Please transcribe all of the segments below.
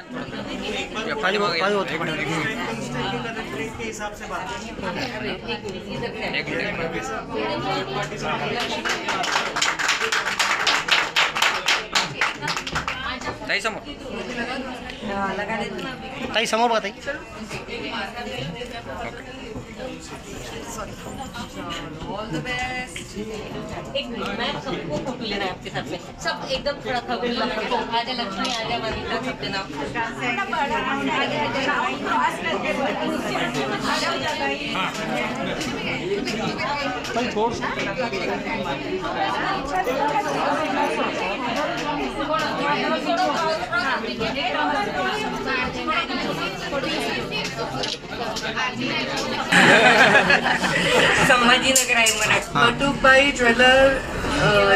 पानी बहुत के हिसाब से बात ताई समोर ताई समोर बघा ताई ऑल द बेस्ट। एक मिनट मैं सबको फोटो लेना है आपके साथ में, सब एकदम थोड़ा सा आजा लक्ष्मी आजा वनिता सबके नाम। संभाजीनगर आहे मराठी। बटुकबाई ज्वेलर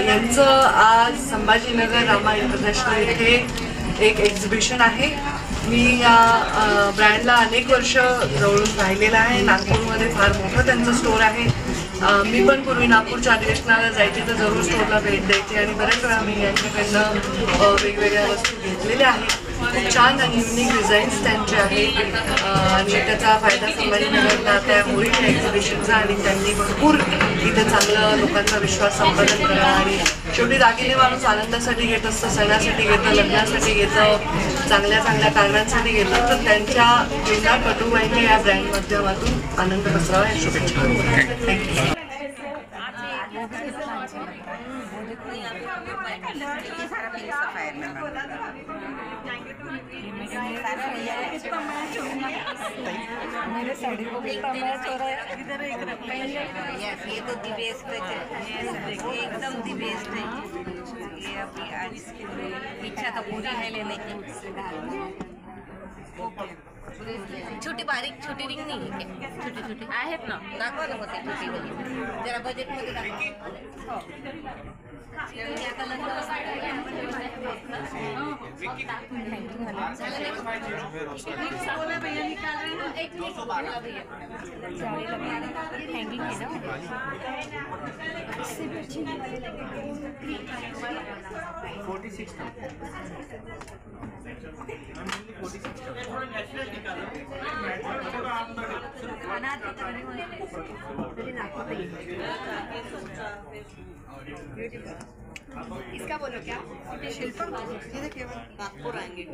यांचं आज संभाजीनगर रामा इंटरनॅशनल येथे एक एक्झिबिशन आहे। मी या ब्रँडला अनेक वर्ष जवळून राहिलेला आहे। नागपूरमध्ये फार मोठं त्यांचं स्टोर आहे। मी पण पूर्वी नागपूरच्या अधिवेशनाला जायची तर जरूर स्टोरला भेट द्यायची आणि बऱ्याच वेळा मी यांच्याकडनं वेगवेगळ्या वस्तू घेतलेल्या आहेत। खूप छान आणि युनिक डिझाईन्स त्यांचे आहेत आणि त्याचा फायदा संभाजीनगरला त्या होईल एक्झिबिशनचा आणि त्यांनी भरपूर इथे चांगलं लोकांचा विश्वास संपादन करा आणि शेवटी दागिने माणूस आनंदासाठी घेत असतं, सणासाठी घेतं, लग्नासाठी घेतं, चांगल्या चांगल्या कारणांसाठी घेतं। तर त्यांच्या जीवनात बटुकबाईंनी या ब्रँड माध्यमातून आनंद पसरावा या शुभेच्छा। थँक्यू। मेरे साड़ी को कितना मैच हो रहा है इधर एक यस ये तो दी बेस्ट है, एकदम दी बेस्ट है। ये अभी आज इच्छा तो पूरी है लेने की। छोटी बारीक छोटी रिंग नहीं है क्या? छोटी छोटी आहेत ना, दाखवा ना होते छोटी वाली जरा बजेट मध्ये दाखवा। आता लग्न हैंगिंग है ना इससे भी अच्छी इसका बोलो क्या शिल्पा ये तो केवल नागपुर आएंगे।